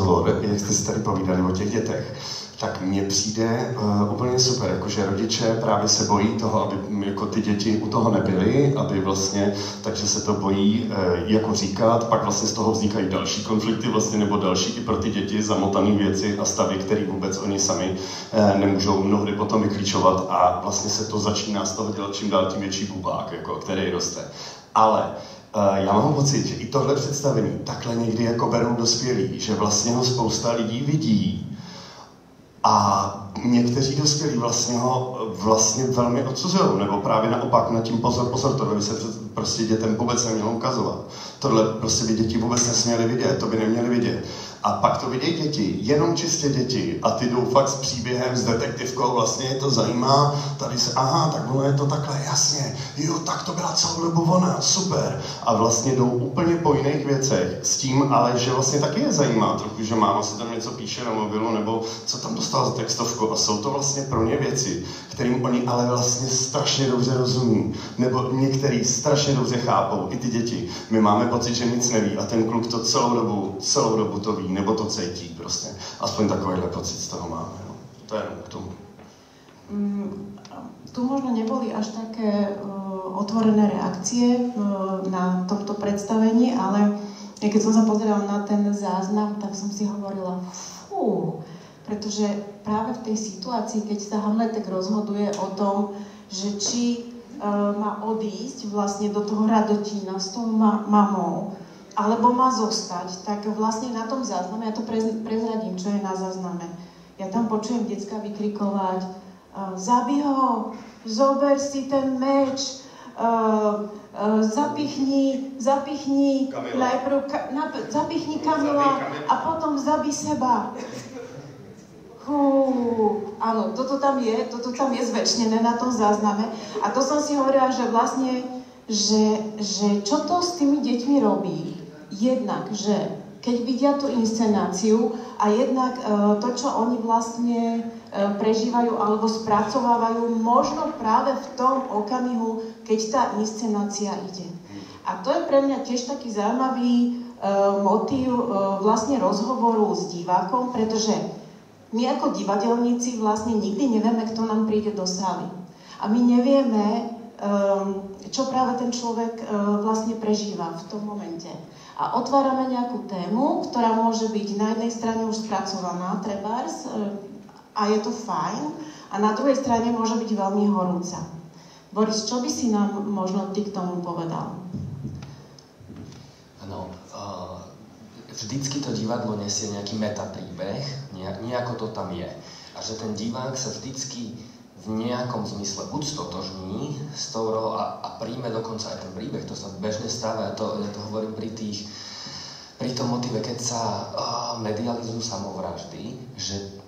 rozhovor, jak jste si tady povídali o těch dětech, tak mně přijde úplně super, jakože rodiče právě se bojí toho, aby jako ty děti u toho nebyly, aby vlastně, takže se to bojí jako říkat, pak vlastně z toho vznikají další konflikty vlastně, nebo další i pro ty děti zamotané věci a stavy, které vůbec oni sami nemůžou mnohdy potom vyklíčovat a vlastně se to začíná z toho dělat čím dál tím větší bubák, jako, který roste. Ale já mám pocit, že i tohle představení takhle někdy jako berou dospělí, že vlastně ho spousta lidí vidí a někteří dospělí vlastně ho vlastně velmi odsuzují, nebo právě naopak nad tím pozor, tohle by se prostě dětem vůbec nemělo ukazovat. Tohle prostě by děti vůbec nesměly vidět, to by neměly vidět. A pak to vidějí děti, jenom čistě děti a ty jdou fakt s příběhem, s detektivkou, vlastně je to zajímá, tady se, aha, tak ono je to takhle, jasně, jo, tak to byla celou dobu ona, super. A vlastně jdou úplně po jiných věcech s tím, ale že vlastně taky je zajímá trochu, že máma si tam něco píše na mobilu, nebo co tam dostala za textovku a jsou to vlastně pro ně věci, kterým oni ale vlastně strašně dobře rozumí, nebo některý strašně dobře chápou, i ty děti. My máme pocit, že nic neví a ten kluk to celou dobu to ví, nebo to cítí prostě. Aspoň takovýhle pocit z toho máme. No. To je jenom k tomu. Tu možno neboli až také otvorené reakcie na tomto predstavení, ale keď som sa pozerala na ten záznam, tak som si hovorila, pretože práve v tej situácii, keď sa Hamletek rozhoduje o tom, že či má odísť vlastne do toho Radotína s tou mamou, alebo má zostať, tak vlastne na tom zázname, ja to prezradím, čo je na zázname. Ja tam počujem decka vykrikovať, zabij ho, zober si ten meč, zapichni Kamila. Najprv zapichni Kamila a potom zabij seba. Áno, toto tam je zväčšnené na tom zázname. A to som si hovorila, že vlastne, že čo to s tými deťmi robí. Jednak, že keď vidia tú inscenáciu a jednak to, čo oni vlastne prežívajú alebo spracovávajú, možno práve v tom okamihu, keď tá inscenácia ide. A to je pre mňa tiež taký zaujímavý motív vlastne rozhovoru s divákom, pretože my ako divadelníci vlastne nikdy nevieme, kto nám príde do sály. A my nevieme, čo práve ten človek vlastne prežíva v tom momente. A otvárame nejakú tému, ktorá môže byť na jednej strane už spracovaná, trebárs, a je to fajn, a na druhej strane môže byť veľmi horúca. Boris, čo by si nám možno ty k tomu povedal? Áno, vždycky to divadlo nesie nejaký metapríbeh, nejako to tam je. A že ten divák sa vždycky v nejakom zmysle buď stotožní s tou rolou a príjme dokonca aj ten príbeh, to sa bežne stáva, ja to hovorím pri tom motive, keď sa medializujú samovraždy, že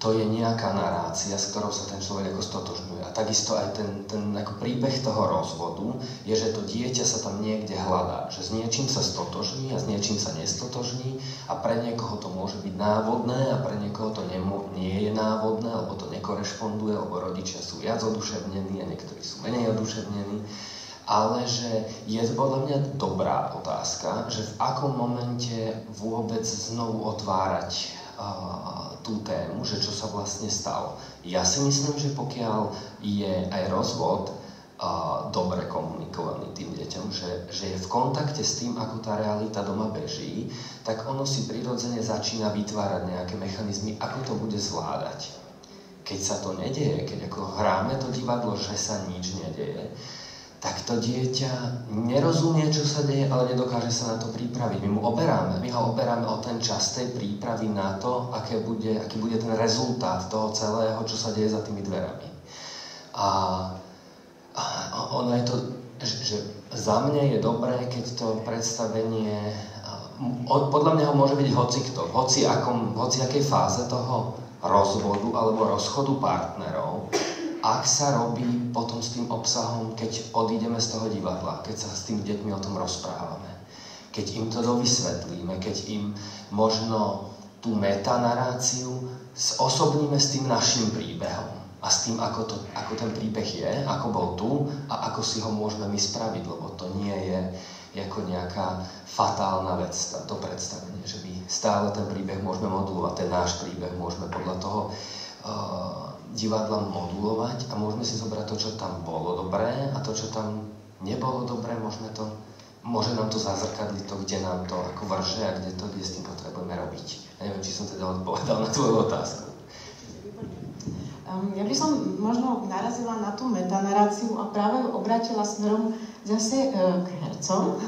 to je nejaká narácia, s ktorou sa ten človek ako stotožňuje. A takisto aj ten ako príbeh toho rozvodu je, že to dieťa sa tam niekde hľadá, že s niečím sa stotožní a s niečím sa nestotožní a pre niekoho to môže byť návodné a pre niekoho to nie je návodné, alebo to nekorešponduje, lebo rodičia sú viac oduševnení a niektorí sú menej oduševnení. Ale že je podľa mňa dobrá otázka, že v akom momente vôbec znovu otvárať tú tému, že čo sa vlastne stalo. Ja si myslím, že pokiaľ je aj rozvod dobre komunikovaný tým deťom, že je v kontakte s tým, ako tá realita doma beží, tak ono si prirodzene začína vytvárať nejaké mechanizmy, ako to bude zvládať. Keď sa to nedieje, keď ako hráme to divadlo, že sa nič nedieje, tak to dieťa nerozumie, čo sa deje, ale nedokáže sa na to pripraviť. My ho oberáme o ten čas tej prípravy na to, aký bude ten rezultát toho celého, čo sa deje za tými dverami. A ono je to, že za mňa je dobré, keď to predstavenie, podľa mňa ho môže byť hocikto, v hociakej fáze toho rozvodu alebo rozchodu partnerov, ak sa robí potom s tým obsahom, keď odídeme z toho divadla, keď sa s tými deťmi o tom rozprávame, keď im to dovysvetlíme, keď im možno tú metanaráciu osobníme s tým našim príbehom a s tým, ako ten príbeh je, ako bol tu a ako si ho môžeme my spraviť, lebo to nie je ako nejaká fatálna vec, to predstavenie, že my stále ten príbeh môžeme modulovať, ten náš príbeh môžeme podľa toho divadla modulovať a môžeme si zobrať to, čo tam bolo dobré a to, čo tam nebolo dobré, môže nám to zazrkadliť to, kde nám to ako vrže a kde s tým potrebujeme robiť. Ja neviem, či som teda odpovedal na tvoju otázku. Ja by som možno narazila na tú metanaráciu a práve obrátila smerom zase k hercom.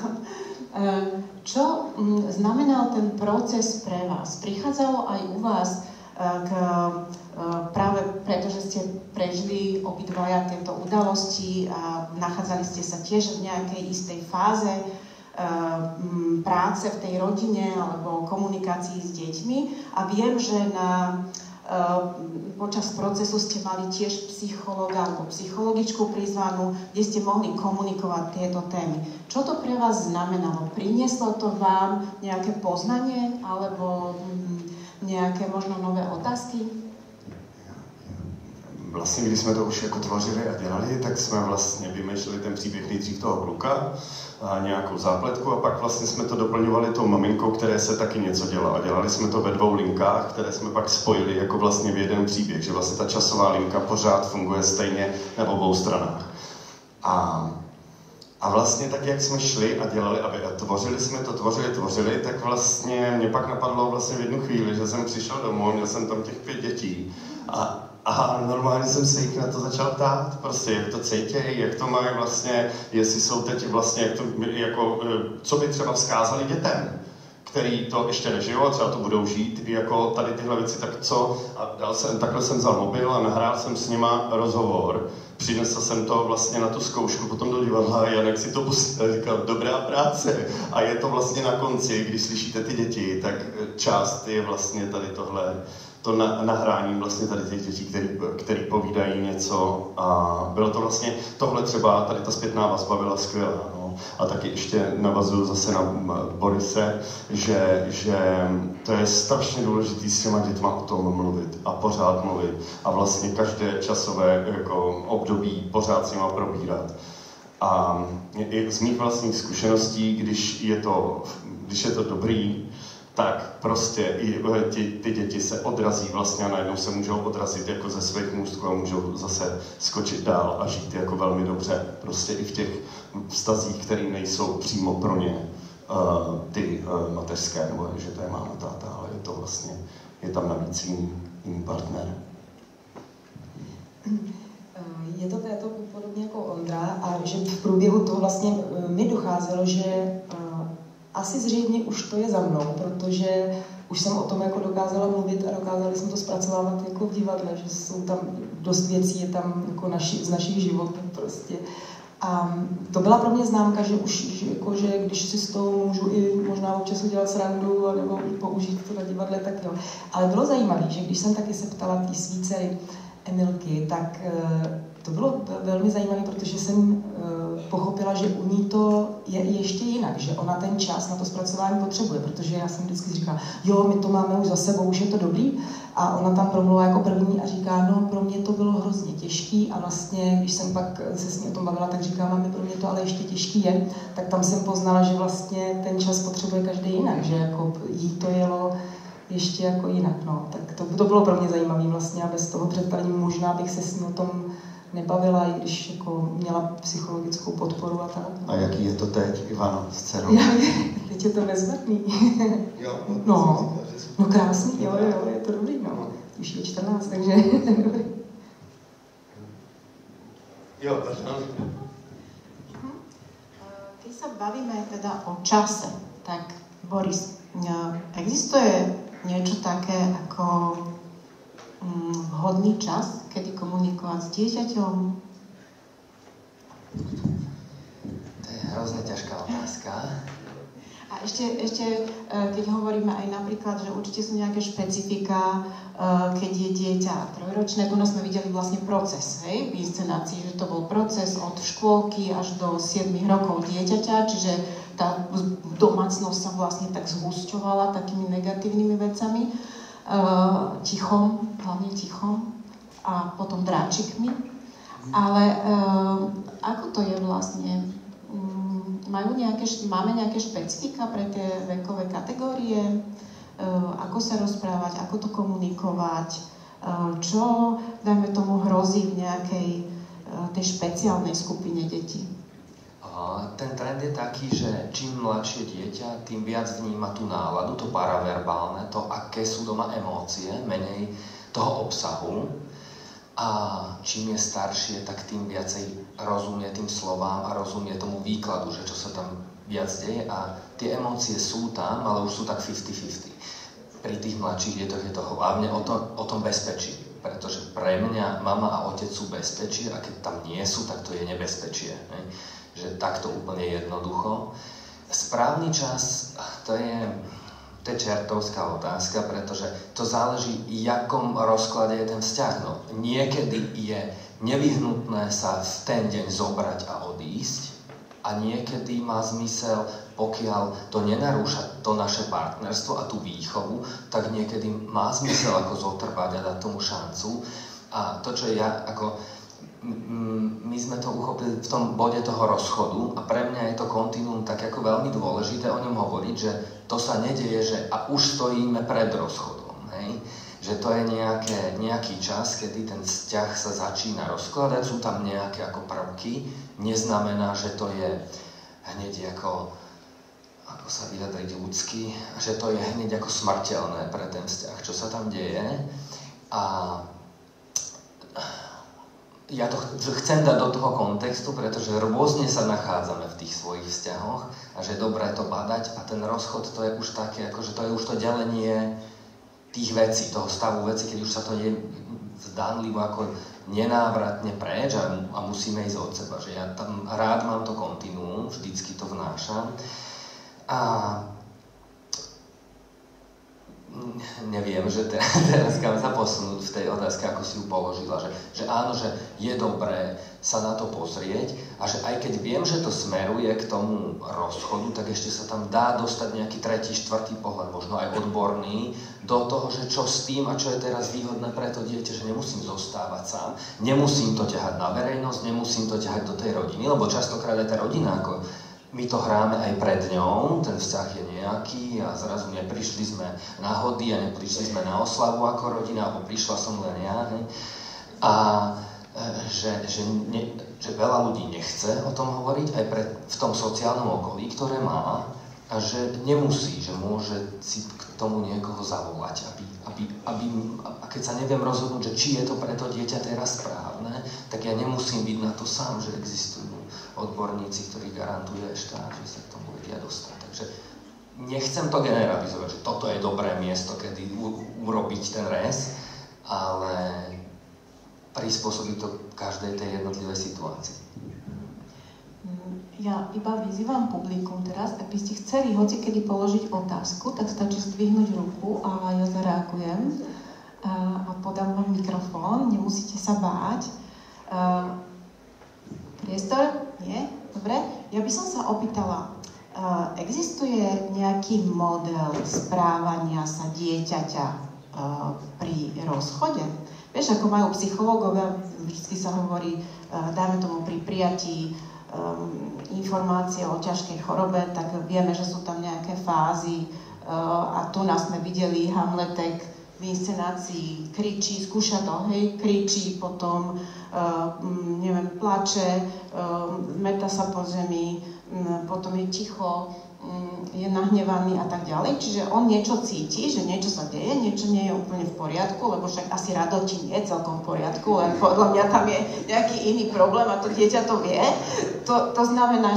Čo znamenal ten proces pre vás? Prichádzalo aj u vás práve preto, že ste prežili obidvaja tieto udalosti a nachádzali ste sa tiež v nejakej istej fáze práce v tej rodine alebo komunikácii s deťmi a viem, že počas procesu ste mali tiež psychologa alebo psychologičku prizvanú, kde ste mohli komunikovať tieto témy. Čo to pre vás znamenalo? Prinieslo to vám nejaké poznanie alebo nejaké možno nové otázky? Vlastně, když jsme to už jako tvořili a dělali, tak jsme vlastně vymýšleli ten příběh nejdřív toho kluka a nějakou zápletku a pak vlastně jsme to doplňovali tou maminkou, které se taky něco dělalo. Dělali jsme to ve 2 linkách, které jsme pak spojili jako vlastně v jeden příběh, že vlastně ta časová linka pořád funguje stejně na obou stranách. A vlastně tak, jak jsme šli a dělali a tvořili jsme to, tvořili, tak vlastně mě pak napadlo vlastně v jednu chvíli, že jsem přišel domů, měl jsem tam těch 5 dětí a normálně jsem se jich na to začal ptát, prostě jak to cítějí, jak to mají vlastně, jestli jsou teď vlastně, co by třeba vzkázali dětem, který to ještě nežijou a třeba to budou žít, jako tady tyhle věci, tak co, a takhle jsem vzal mobil a nahrál jsem s nima rozhovor, přinesl jsem to vlastně na tu zkoušku, potom do divadla a Janek si to pustil, říkal, dobrá práce. A je to vlastně na konci, když slyšíte ty děti, tak část je vlastně tady tohle, to nahrání vlastně tady těch dětí, který povídají něco a bylo to vlastně, tohle třeba, tady ta zpětná vazba byla skvělá. No. A taky ještě navazuju zase na Borise, že to je strašně důležitý s těma dětma o tom mluvit a pořád mluvit a vlastně každé časové jako období pořád s nima probírat. A z mých vlastních zkušeností, když je to dobrý, tak prostě ty děti se odrazí vlastně a najednou se můžou odrazit jako ze svých můstků a můžou zase skočit dál a žít jako velmi dobře. Prostě i v těch vztazích, které nejsou přímo pro ně ty mateřské, nebo že to je máma, táta, ale je to vlastně, je tam navíc jiný partner. Je to podobně jako Ondra a že v průběhu toho vlastně mi docházelo, že asi zřejmě už to je za mnou, protože už jsem o tom jako dokázala mluvit a dokázali jsme to zpracovávat jako v divadle, že jsou tam dost věcí, je tam jako z našich životů prostě. A to byla pro mě známka, že už jako, že když si z toho můžu i možná občas udělat srandu nebo použít to na divadle, tak jo. Ale bylo zajímavé, že když jsem taky se ptala té svý dcery Emilky, tak to bylo velmi zajímavé, protože jsem pochopila, že u ní to je ještě jinak, že ona ten čas na to zpracování potřebuje, protože já jsem vždycky říkala, jo, my to máme už za sebou, už je to dobrý, a ona tam promluvila jako první a říká, no pro mě to bylo hrozně těžký a vlastně, když jsem pak se s ní o tom bavila, tak říká, mami, pro mě to ale ještě těžký je, tak tam jsem poznala, že vlastně ten čas potřebuje každý jinak, že jako jí to jelo ještě jako jinak, no, tak to bylo pro mě zajímavé vlastně a bez toho představení možná bych se s ní o tom nebavila, i když jako měla psychologickou podporu a tak. A jaký je to teď, Ivano, s dcerou? Teď je to bezvadný. Jo, no krásný, jo, je to dobrý, no. Už je 14, takže dobrý. Jo, Keď sa bavíme teda o čase, tak Boris, existuje niečo také ako vhodný čas, kedy komunikovať s dieťaťom? To je hrozne ťažká otázka. A ešte keď hovoríme aj napríklad, že určite sú nejaké špecifika, keď je dieťa trojročné, tu nás sme videli vlastne proces, hej, v inscenácii, že to bol proces od škôlky až do 7 rokov dieťaťa, čiže tá domácnosť sa vlastne tak zhusťovala takými negatívnymi vecami, tichom, hlavne tichom a potom dráčikmi. Ale ako to je vlastne máme nejaké špecifika pre tie vekové kategórie? Ako sa rozprávať, ako to komunikovať? Čo, dajme tomu, hrozí v nejakej tej špeciálnej skupine detí? Ten trend je taký, že čím mladšie dieťa, tým viac vníma tú náladu, to paraverbálne, to, aké sú doma emócie, menej toho obsahu. A čím je staršie, tak tým viacej rozumie tým slovám a rozumie tomu výkladu, že čo sa tam viac deje. A tie emócie sú tam, ale už sú tak 50-50. Pri tých mladších deťoch je to hlavne o tom bezpečí. Pretože pre mňa mama a otec sú bezpečie a keď tam nie sú, tak to je nebezpečie. Ne? Že takto úplne jednoducho. Správny čas, to je čertovská otázka, pretože to záleží, jakom rozklade je ten vzťah. No, niekedy je nevyhnutné sa v ten deň zobrať a odísť a niekedy má zmysel, pokiaľ to nenarúša to naše partnerstvo a tú výchovu, tak niekedy má zmysel ako zotrvať a dať tomu šancu. A to, čo ja ako... My sme to uchopili v tom bode toho rozchodu a pre mňa je to kontinuum tak ako veľmi dôležité o ňom hovoriť, že to sa nedeje, že a už stojíme pred rozchodom, hej? Že to je nejaký čas, kedy ten vzťah sa začína rozkladať, sú tam nejaké ako prvky, neznamená, že to je hneď ako sa vyjadriť ľudsky, že to je hneď ako smrteľné pre ten vzťah, čo sa tam deje. A ja to chcem dať do toho kontextu, pretože rôzne sa nachádzame v tých svojich vzťahoch a že je dobré to badať a ten rozchod to je už také, akože to je už to delenie tých vecí, toho stavu vecí, keď už sa to je zdánlivo ako nenávratne preč a musíme ísť od seba, že ja tam rád mám to kontinuum, vždycky to vnášam a neviem, že teraz kam sa posunúť v tej otázke, ako si ju položila, že áno, že je dobré sa na to pozrieť a že aj keď viem, že to smeruje k tomu rozchodu, tak ešte sa tam dá dostať nejaký tretí, štvrtý pohľad, možno aj odborný, do toho, že čo s tým a čo je teraz výhodné pre to dieťa, že nemusím zostávať sám, nemusím to ťahať na verejnosť, nemusím to ťahať do tej rodiny, lebo častokrát je tá rodina ako my to hráme aj pred ňou, ten vzťah je nejaký a zrazu neprišli sme na hody a neprišli sme na oslavu ako rodina, alebo prišla som len ja. Ne? A že veľa ľudí nechce o tom hovoriť aj v tom sociálnom okolí, ktoré má a že nemusí, že môže si k tomu niekoho zavolať, a keď sa neviem rozhodnúť, že či je to pre to dieťa teraz správne, tak ja nemusím byť na to sám, že existujú odborníci, ktorí garantuje štát, že sa k tomu vedia dostať. Takže nechcem to generalizovať, že toto je dobré miesto, kedy urobiť ten rez, ale prispôsobiť to každej tej jednotlivej situácii. Ja iba vyzývam publikum teraz, ak by ste chceli hocikedy položiť otázku, tak stačí zdvihnúť ruku a ja zareagujem a podám vám mikrofón, nemusíte sa báť. Priestor? Nie? Dobre. Ja by som sa opýtala, existuje nejaký model správania sa dieťaťa pri rozchode? Vieš, ako majú psychológovia, vždy sa hovorí, dáme tomu pri prijatí informácie o ťažkej chorobe, tak vieme, že sú tam nejaké fázy a tu nás sme videli Hamletek v inscenácii kričí, skúša to, hej, kričí, potom neviem, plače, meta sa po zemi, potom je ticho, je nahnevaný a tak ďalej. Čiže on niečo cíti, že niečo sa deje, niečo nie je úplne v poriadku, lebo však asi Radotin je celkom v poriadku, len podľa mňa tam je nejaký iný problém a to dieťa to vie. To znamená,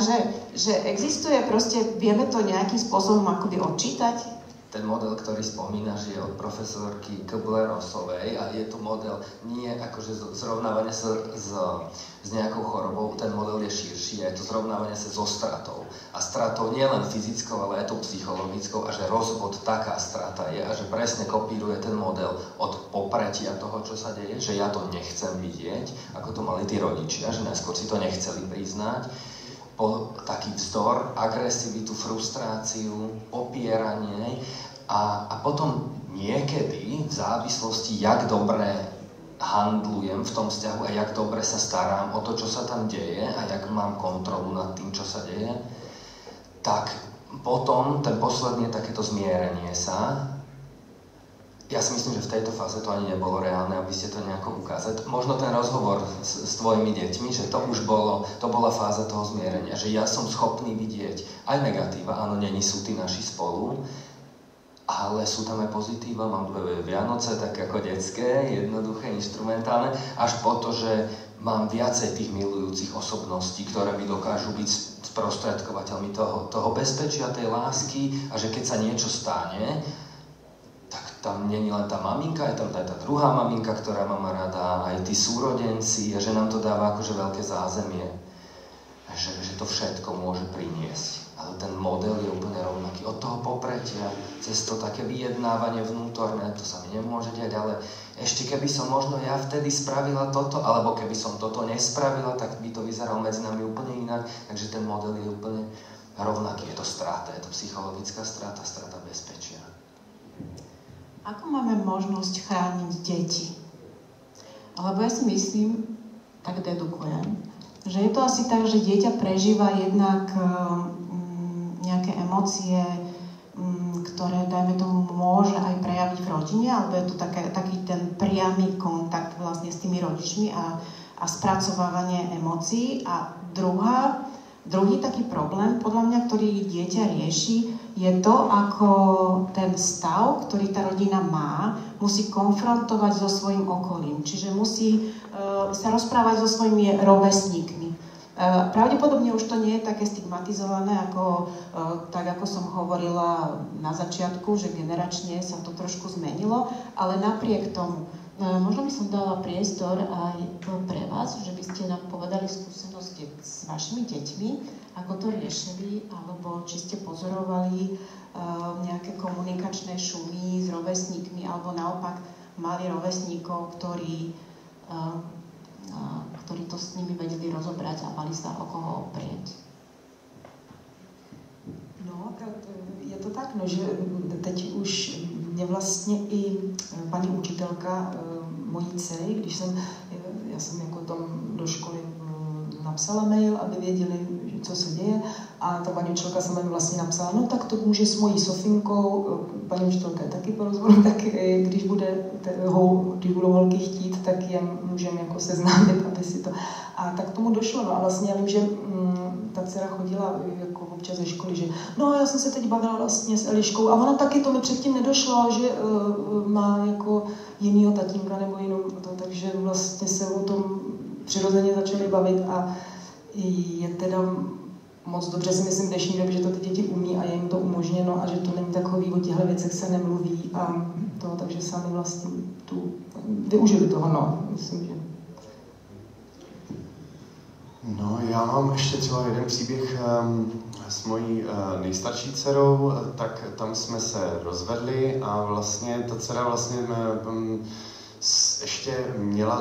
že existuje proste, vieme to nejakým spôsobom akoby odčítať. Ten model, ktorý spomínaš, je od profesorky Kubler-Rossovej a je to model nie akože zrovnávanie sa s nejakou chorobou, ten model je širší, je to zrovnávanie sa so stratou. A stratou nie len fyzickou, ale aj to psychologickou a že rozvod taká strata je a že presne kopíruje ten model od popretia toho, čo sa deje, že ja to nechcem vidieť, ako to mali tí rodičia, že najskôr si to nechceli priznať, po taký vzdor, agresivitu, frustráciu, opieranie a potom niekedy v závislosti, jak dobre handlujem v tom vzťahu a jak dobre sa starám o to, čo sa tam deje a jak mám kontrolu nad tým, čo sa deje, tak potom ten posledný takéto zmierenie sa. Ja si myslím, že v tejto fáze to ani nebolo reálne, aby ste to nejako ukázať. Možno ten rozhovor s tvojimi deťmi, že to už to bola fáza toho zmierenia, že ja som schopný vidieť aj negatíva, áno, není sú tí naši spolu, ale sú tam aj pozitíva, mám 2 Vianoce, tak ako detské, jednoduché, inštrumentálne, až po to, že mám viacej tých milujúcich osobností, ktoré mi dokážu byť sprostredkovateľmi toho bezpečia, tej lásky a že keď sa niečo stane, tak tam nie je len tá maminka, je tam aj tá druhá maminka, ktorá ma má rada, aj tí súrodenci a že nám to dáva akože veľké zázemie, že to všetko môže priniesť. Ale ten model je úplne rovnaký. Od toho popretia, cez to také vyjednávanie vnútorné, to sa mi nemôže diať, ale ešte keby som možno ja vtedy spravila toto, alebo keby som toto nespravila, tak by to vyzeralo medzi nami úplne inak. Takže ten model je úplne rovnaký. Je to strata, je to psychologická strata, strata bezpečia. Ako máme možnosť chrániť deti? Lebo ja si myslím, tak dedukujem, že je to asi tak, že dieťa prežíva jednak nejaké emócie, ktoré, dajme tomu, môže aj prejaviť v rodine, alebo je to taký ten priamy kontakt vlastne s tými rodičmi a spracovávanie emócií. A druhý taký problém, podľa mňa, ktorý dieťa rieši, je to, ako ten stav, ktorý tá rodina má, musí konfrontovať so svojím okolím. Čiže musí sa rozprávať so svojimi rovesníkmi. Pravdepodobne už to nie je také stigmatizované, tak ako som hovorila na začiatku, že generačne sa to trošku zmenilo, ale napriek tomu, možno by som dala priestor aj pre vás, že by ste nám povedali skúsenosti s vašimi deťmi, ako to riešili, alebo či ste pozorovali nejaké komunikačné šumy s rovesníkmi, alebo naopak mali rovesníkov, ktorí to s nimi vedeli rozobrať a mali sa o koho oprieť. No, je to tak, no, že teď už mě vlastně i paní učitelka mojí dcery, já jsem jako tam do školy napsala mail, aby věděli, co se děje, a ta paní učitelka sama mi vlastně napsala, no tak to může s mojí Sofinkou, paní učitelka je taky po rozboru, tak když budou holky chtít, tak je můžeme jako seznámit, aby si to... A tak tomu došlo, no a vlastně já vím, že ta dcera chodila jako občas ze školy, že no já jsem se teď bavila vlastně s Eliškou a ona taky, to mi předtím nedošlo, že má jako jinýho tatínka nebo jinou to, takže vlastně se o tom přirozeně začali bavit a je teda moc dobře, si myslím, v dnešní době, že to ty děti umí a je jim to umožněno a že to není takový, o těchto věcech se nemluví a to, takže sami vlastně využili toho, no, myslím, že. No, já mám ještě třeba jeden příběh s mojí nejstarší dcerou, tak tam jsme se rozvedli a vlastně ta dcera vlastně ještě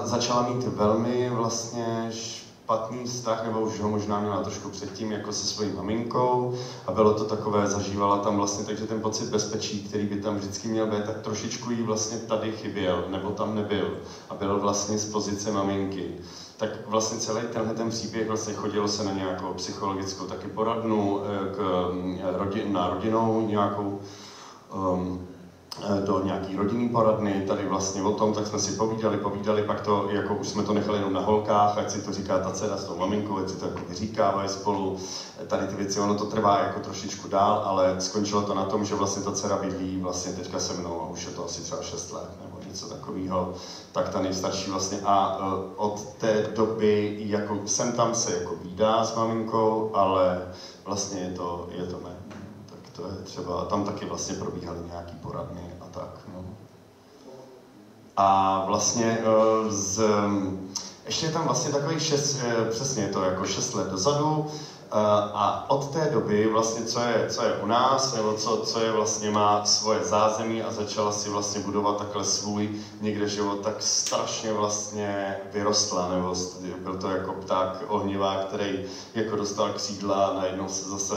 začala mít velmi vlastně špatný vztah, nebo už ho možná měla trošku předtím jako se svojí maminkou a bylo to takové, zažívala tam vlastně, takže ten pocit bezpečí, který by tam vždycky měl být, tak trošičku jí vlastně tady chyběl, nebo tam nebyl a byl vlastně z pozice maminky. Tak vlastně celý ten příběh, vlastně chodilo se na nějakou psychologickou taky poradnu na rodinou nějakou, do nějaký rodinný poradny, tady vlastně o tom, tak jsme si povídali, pak to, jako už jsme to nechali jenom na holkách, ať si to říká ta dcera s tou maminkou, ať si to jako vyříkávají spolu, tady ty věci, ono to trvá jako trošičku dál, ale skončilo to na tom, že vlastně ta dcera bydlí vlastně teďka se mnou a už je to asi třeba 6 let nebo něco takového, tak ta nejstarší vlastně a od té doby jako sem tam se jako vídá s maminkou, ale vlastně je to ne. To je třeba, tam taky vlastně probíhaly nějaký poradny a tak, no. A vlastně ještě je tam vlastně takových 6, přesně je to jako 6 let dozadu a od té doby vlastně, co je u nás, nebo co je vlastně má svoje zázemí a začala si vlastně budovat takhle svůj někde život, tak strašně vlastně vyrostla, nebo byl to jako pták ohnivá, který jako dostal křídla a najednou se zase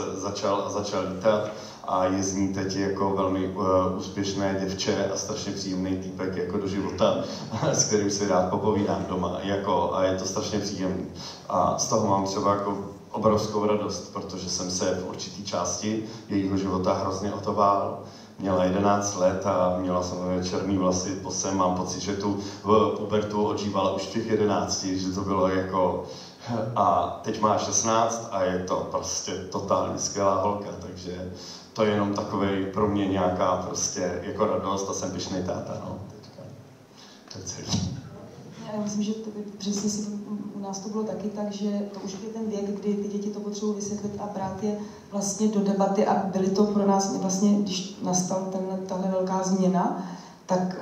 začal lítat. A je z ní teď jako velmi úspěšné děvče a strašně příjemný týpek jako do života, s kterým si rád popovídám doma, jako, a je to strašně příjemný. A z toho mám třeba jako obrovskou radost, protože jsem se v určitý části jejího života hrozně o to bál. Měla 11 let a měla samozřejmě černý vlasy, posem mám pocit, že tu pubertu odžívala už v těch 11, že to bylo jako... A teď má 16 a je to prostě totálně skvělá holka, takže to je jenom takovej pro mě nějaká prostě jako radost a jsem pyšnej táta, no, teďka. To je celý. Já myslím, že přesně si u nás to bylo taky tak, že to už je ten věk, kdy ty děti to potřebují vysvětlit a brát je vlastně do debaty a byly to pro nás vlastně, když nastal tahle velká změna, tak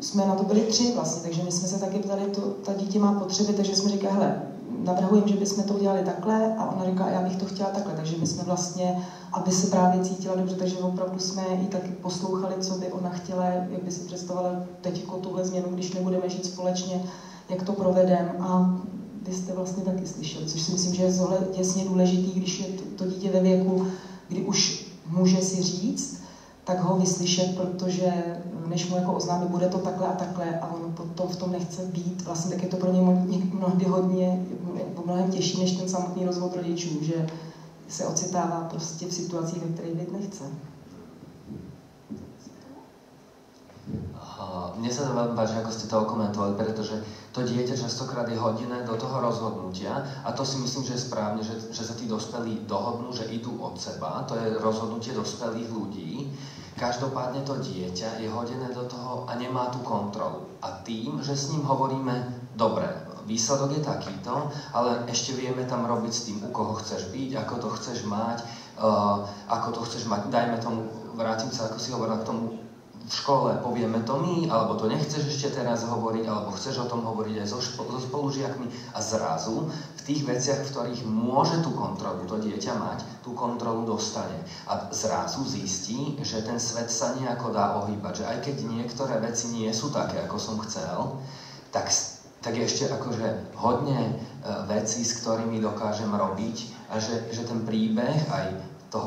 jsme na to byli 3 vlastně, takže my jsme se taky ptali, ta dítě má potřeby, takže jsme říkali, hele, navrhujeme, že bychom to udělali takhle a ona říká, já bych to chtěla takhle, takže my jsme vlastně, aby se právě cítila dobře, takže opravdu jsme i taky poslouchali, co by ona chtěla, jak by si představovala teď jako tuhle změnu, když nebudeme žít společně, jak to provedeme a vy jste vlastně taky slyšeli, což si myslím, že je jasně důležitý, když je to dítě ve věku, kdy už může si říct, tak ho vyslyšet, protože než mu jako oznámí, bude to takhle a takhle a on potom v tom nechce být, vlastně tak je to pro ně mnohdy hodně, mnohem těžší než ten samotný rozvod rodičů, že se ocitává prostě v situacích, ve kterých být nechce. Mne sa to veľmi páči, ako ste to okomentovali, pretože to dieťa častokrát je hodené do toho rozhodnutia a to si myslím, že je správne, že sa tí dospelí dohodnú, že idú od seba, to je rozhodnutie dospelých ľudí. Každopádne to dieťa je hodené do toho a nemá tú kontrolu. A tým, že s ním hovoríme, dobre, výsledok je takýto, ale ešte vieme tam robiť s tým, u koho chceš byť, ako to chceš mať, dajme tomu, vrátim sa, ako si hovorila, k tomu v škole povieme to my, alebo to nechceš ešte teraz hovoriť, alebo chceš o tom hovoriť aj so spolužiakmi a zrazu v tých veciach, v ktorých môže tú kontrolu to dieťa mať, tú kontrolu dostane. A zrazu zistí, že ten svet sa nejako dá ohýbať, že aj keď niektoré veci nie sú také, ako som chcel, tak je ešte akože hodne vecí, s ktorými dokážem robiť a že ten príbeh aj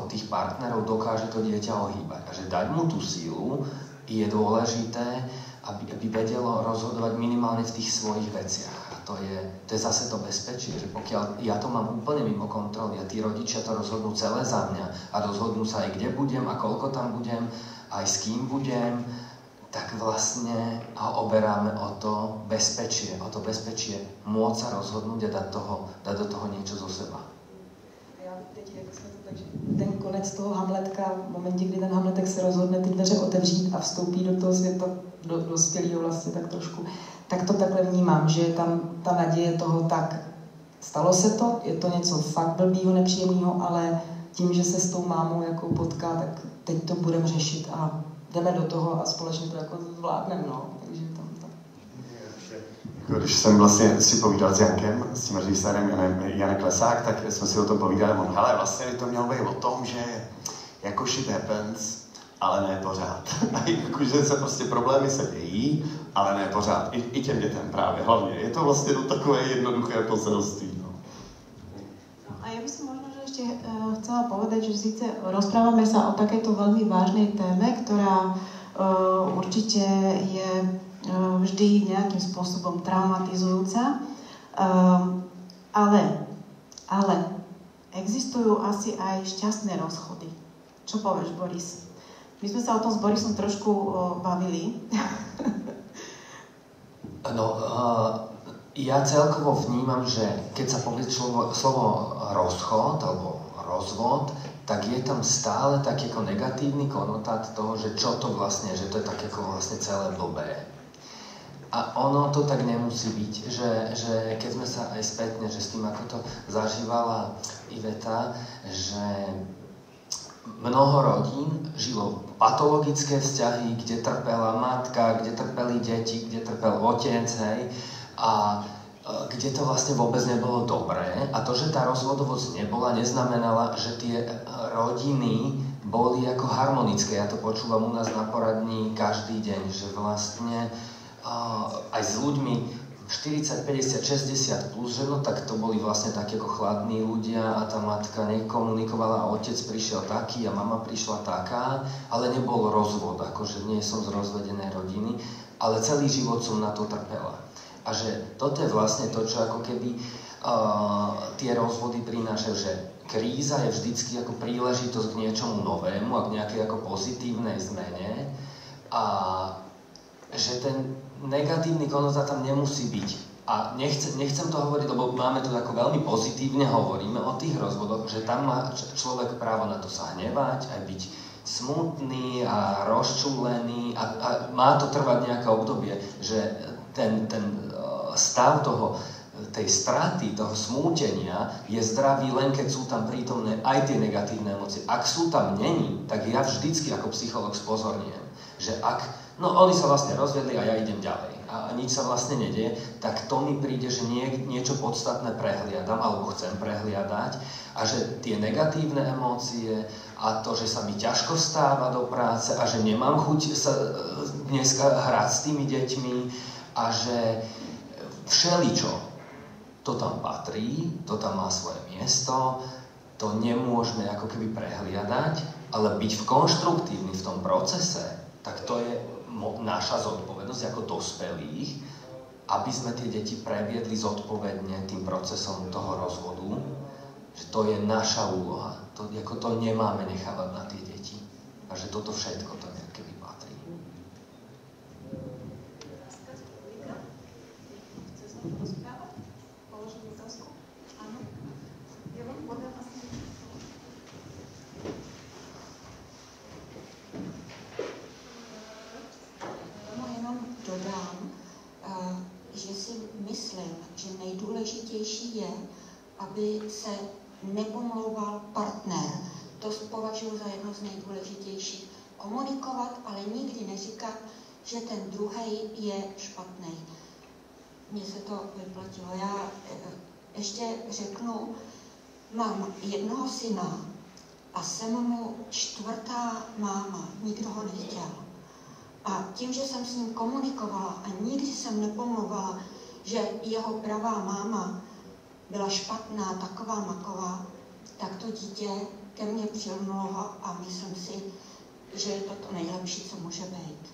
tých partnerov dokáže to dieťa ohýbať. A že dať mu tú sílu je dôležité, aby vedelo rozhodovať minimálne v tých svojich veciach. A to je zase to bezpečie, že pokiaľ ja to mám úplne mimo kontroly a tí rodičia to rozhodnú celé za mňa a rozhodnú sa aj kde budem a koľko tam budem, aj s kým budem, tak vlastne ho oberáme o to bezpečie môcť sa rozhodnúť a dať do toho niečo zo seba. Takže ten konec toho Hamletka, v momentě, kdy ten Hamletek se rozhodne ty dveře otevřít a vstoupí do toho světa dospělého vlastně tak trošku, tak to takhle vnímám, že je tam ta naděje toho, tak stalo se to, je to něco fakt blbýho, nepříjemného, ale tím, že se s tou mámou jako potká, tak teď to budeme řešit a jdeme do toho a společně to jako zvládneme, no. Takže tam tak. Když jsem vlastně si povídal s Jankem, s tím režisérem Janek Lesák, tak jsme si o tom povídali, on, hele, vlastně to mělo být o tom, že jako shit happens, ale ne pořád. A jakože se prostě problémy se dějí, ale ne pořád. I těm dětem právě, hlavně. Je to vlastně takové jednoduché poselství. No. A ja by som možno, že ešte chcela povedať, že síce rozprávame sa o takéto veľmi vážnej téme, ktorá určite je vždy nejakým spôsobom traumatizujúca, ale existujú asi aj šťastné rozchody. Čo povieš, Boris? My sme sa o tom s Borisom trošku bavili. Ja celkovo vnímam, že keď sa povie slovo rozchod alebo rozvod, tak je tam stále taký ako negatívny konotát toho, že čo to vlastne, že to je tak ako vlastne celé blbé. A ono to tak nemusí byť, že keď sme sa aj spätne, že s tým ako to zažívala Iveta, že mnoho rodín žilo patologické vzťahy, kde trpela matka, kde trpeli deti, kde trpel otec, hej, a kde to vlastne vôbec nebolo dobré. A to, že tá rozvodovosť nebola, neznamenala, že tie rodiny boli ako harmonické. Ja to počúvam u nás na poradni každý deň, že vlastne aj s ľuďmi 40, 50, 60 plus, že no tak to boli vlastne takí ako chladní ľudia a tá matka nekomunikovala a otec prišiel taký a mama prišla taká, ale nebol rozvod, akože nie som z rozvedenej rodiny, ale celý život som na to trpela. A že toto je vlastne to, čo ako keby tie rozvody prinášajú, že kríza je vždycky ako príležitosť k niečomu novému a k nejakej ako pozitívnej zmene a že ten negatívny konotát tam nemusí byť. A nechcem to hovoriť, lebo máme tu ako veľmi pozitívne hovoríme o tých rozvodoch, že tam má človek právo na to sa hnevať, aj byť smutný a rozčúlený a má to trvať nejaké obdobie, že ten stav tej straty, toho smútenia je zdravý len keď sú tam prítomné aj tie negatívne emócie. Ak sú tam není, tak ja vždycky ako psychológ spozorniem, že oni sa vlastne rozvedli a ja idem ďalej a nič sa vlastne nedieje, tak to mi príde, že niečo podstatné prehliadam alebo chcem prehliadať a že tie negatívne emócie a to, že sa mi ťažko stáva do práce a že nemám chuť sa dneska hrať s tými deťmi a že všeličo, to tam patrí, to tam má svoje miesto, to nemôžeme ako keby prehliadať, ale byť konštruktívny v tom procese, tak to je naša zodpovednosť ako dospelých, aby sme tie deti previedli zodpovedne tým procesom toho rozvodu, že to je naša úloha. To nemáme nechávať na tie deti. A že toto všetko to keby patrí. Že si myslím, že nejdůležitější je, aby se nepomlouval partner. To považuji za jedno z nejdůležitějších. Komunikovat, ale nikdy neříkat, že ten druhý je špatný. Mně se to vyplatilo. Já ještě řeknu, mám jednoho syna a jsem mu čtvrtá máma. Nikdo ho nechtěl. A tím, že jsem s ním komunikovala a nikdy jsem nepomlouvala, že jeho pravá máma byla špatná, taková maková, tak to dítě ke mně přilnulo a myslím si, že je to to nejlepší, co může být.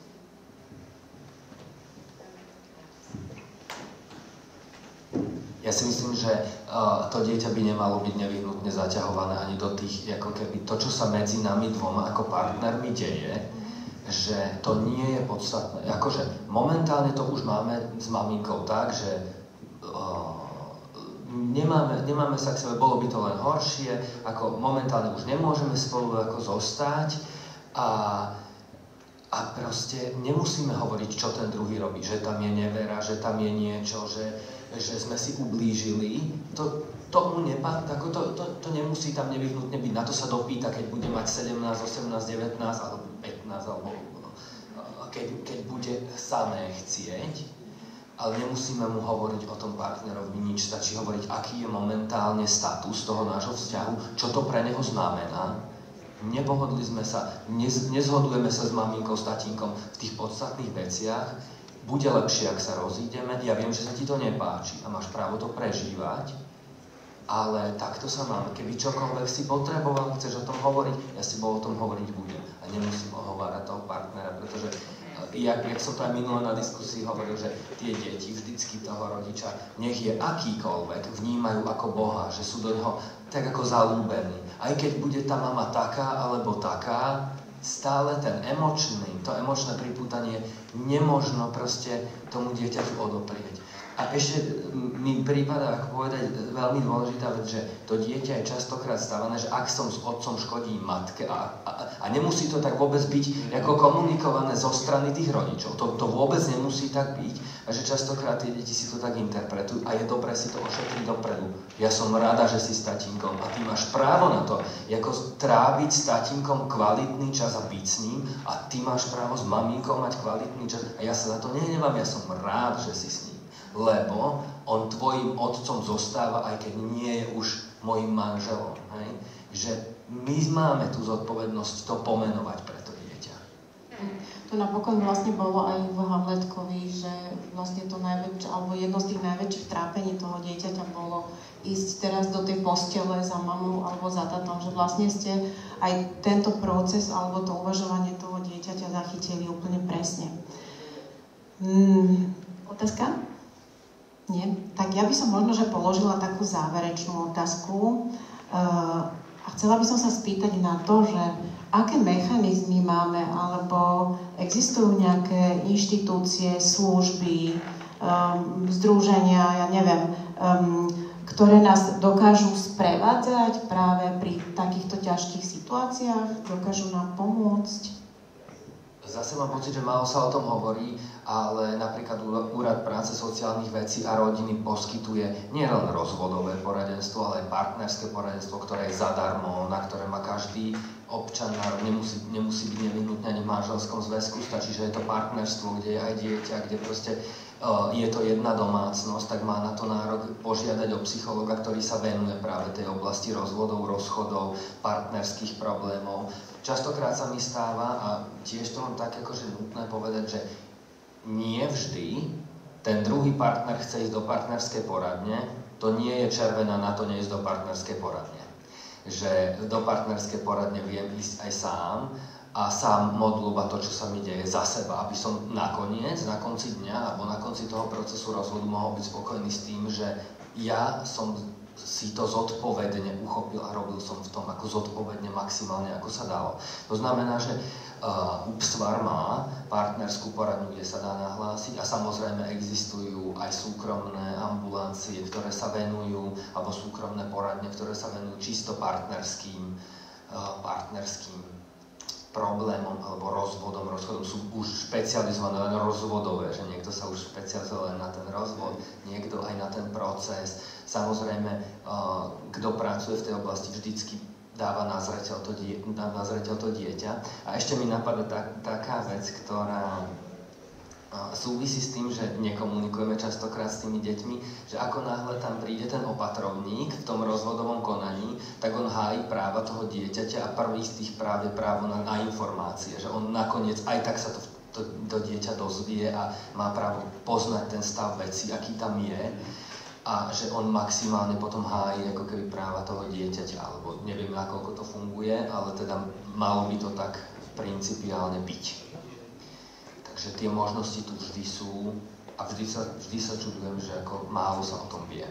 Ja si myslím, že to dieťa by nemalo byť nevyhnutne zaťahované ani do tých, ako keby to, čo sa medzi nami dvoma ako partnermi deje, že to nie je podstatné. Akože momentálne to už máme s maminkou tak, že nemáme sa k sebe, bolo by to len horšie, ako momentálne už nemôžeme spolu ako zostať a proste nemusíme hovoriť, čo ten druhý robí, že tam je nevera, že tam je niečo, že sme si ublížili. To nemusí tam nevyhnutne byť, na to sa dopýta, keď bude mať 17, 18, 19 alebo 15 alebo keď bude samé chcieť, ale nemusíme mu hovoriť o tom partnerovi nič, stačí hovoriť, aký je momentálne status toho nášho vzťahu, čo to pre neho znamená. Nepohodli sme sa, nezhodujeme sa s maminkou, s tatínkom v tých podstatných veciach, bude lepšie, ak sa rozídeme, ja viem, že sa ti to nepáči a máš právo to prežívať, ale takto sa máme. Keby čokoľvek si potreboval, chceš o tom hovoriť, ja si o tom hovoriť budem. A nemusím ohovárať toho partnera, pretože jak som to aj minulé na diskusii hovoril, že tie deti vždycky toho rodiča, nech je akýkoľvek, vnímajú ako Boha, že sú do neho tak ako zalúbení. Aj keď bude tá mama taká alebo taká, stále to emočné pripútanie nemožno proste tomu dieťaťu odoprieť. A ešte mi prípada, ako povedať, veľmi dôležitá vec, že to dieťa je častokrát stávané, že ak som s otcom škodí matke a nemusí to tak vôbec byť ako komunikované zo strany tých rodičov. To vôbec nemusí tak byť a že častokrát tie deti si to tak interpretujú a je dobré si to ošetriť dopredu. Ja som rada, že si s tatínkom a ty máš právo na to, ako tráviť s tatínkom kvalitný čas a byť s ním a ty máš právo s maminkou mať kvalitný čas a ja sa za to nehnevám, ja som rád, že si s ním. Lebo on tvojim otcom zostáva, aj keď nie je už mojim manželom. Hej? Že my máme tú zodpovednosť to pomenovať pre to dieťa. To napokon vlastne bolo aj v Hamletkovi, že vlastne to najväčšie, alebo jedno z tých najväčších trápení toho dieťaťa bolo ísť teraz do tej postele za mamou alebo za tatom, že vlastne ste aj tento proces alebo to uvažovanie toho dieťaťa zachytili úplne presne. Otázka? Nie? Tak ja by som možno, že položila takú záverečnú otázku a chcela by som sa spýtať na to, že aké mechanizmy máme, alebo existujú nejaké inštitúcie, služby, združenia, ja neviem, ktoré nás dokážu sprevádzať práve pri takýchto ťažkých situáciách, dokážu nám pomôcť? Zase mám pocit, že málo sa o tom hovorí, ale napríklad Úrad práce, sociálnych vecí a rodiny poskytuje nielen rozvodové poradenstvo, ale aj partnerské poradenstvo, ktoré je zadarmo, na ktoré má každý občan, nemusí byť nevyhnutne ani v manželskom zväzku, stačí, že je to partnerstvo, kde je aj dieťa, kde proste je to jedna domácnosť, tak má na to nárok požiadať o psychologa, ktorý sa venuje práve tej oblasti rozvodov, rozchodov, partnerských problémov. Častokrát sa mi stáva, a tiež to mám tak akože nutné povedať, že nie vždy ten druhý partner chce ísť do partnerskej poradne, to nie je červená na to neísť do partnerskej poradne. Že do partnerskej poradne viem ísť aj sám a sám modlúbať to, čo sa mi deje za seba, aby som nakoniec, na konci dňa alebo na konci toho procesu rozvodu mohol byť spokojný s tým, že ja som si to zodpovedne uchopil a robil som v tom ako zodpovedne maximálne, ako sa dalo. To znamená, že UPSVAR má partnerskú poradňu, kde sa dá nahlásiť a samozrejme existujú aj súkromné ambulancie, ktoré sa venujú, alebo súkromné poradne, ktoré sa venujú čisto partnerským problémom alebo rozchodom sú už špecializované len rozvodové, že niekto sa už špecializuje len na ten rozvod, niekto aj na ten proces. Samozrejme, kto pracuje v tej oblasti, vždycky dáva na zreteľ to dieťa. A ešte mi napadá taká vec, ktorá súvisí s tým, že nekomunikujeme častokrát s tými deťmi, že ako náhle tam príde ten opatrovník v tom rozvodovom konaní, tak on hájí práva toho dieťaťa a prvý z tých práv je právo na informácie, že on nakoniec aj tak sa to dieťa dozvie a má právo poznať ten stav veci, aký tam je a že on maximálne potom hájí ako keby práva toho dieťaťa, alebo neviem, nakoľko to funguje, ale teda malo by to tak principiálne byť. Takže tie možnosti tu vždy sú a vždy sa čudujem, že ako málo sa o tom vie.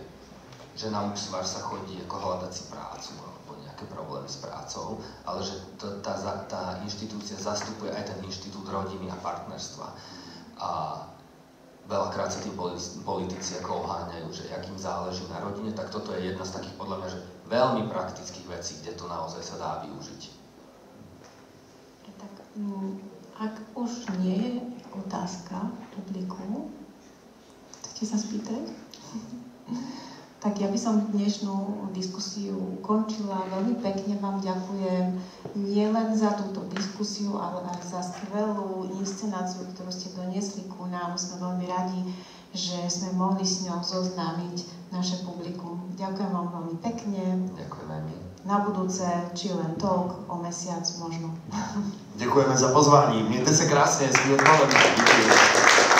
Že na UPSVAR sa chodí ako hľadať si prácu alebo nejaké problémy s prácou, ale že tá inštitúcia zastupuje aj ten inštitút rodiny a partnerstva. A veľakrát sa tým politici ako oháňajú, že ak im záleží na rodine, tak toto je jedna z takých podľa mňa, že veľmi praktických vecí, kde to naozaj sa dá využiť. Tak, ak už nie je otázka publiku, chcete sa spýtať? Tak ja by som dnešnú diskusiu ukončila. Veľmi pekne vám ďakujem nielen za túto diskusiu, ale aj za skvelú inscenáciu, ktorú ste doniesli ku nám. Sme veľmi radi, že sme mohli s ňou zoznámiť naše publikum. Ďakujem vám veľmi pekne. Ďakujem aj my. Na budúce Chill & Talk o mesiac možno. Děkujeme za pozvání. Mějte se krásně, hezký odpoledne. Díky.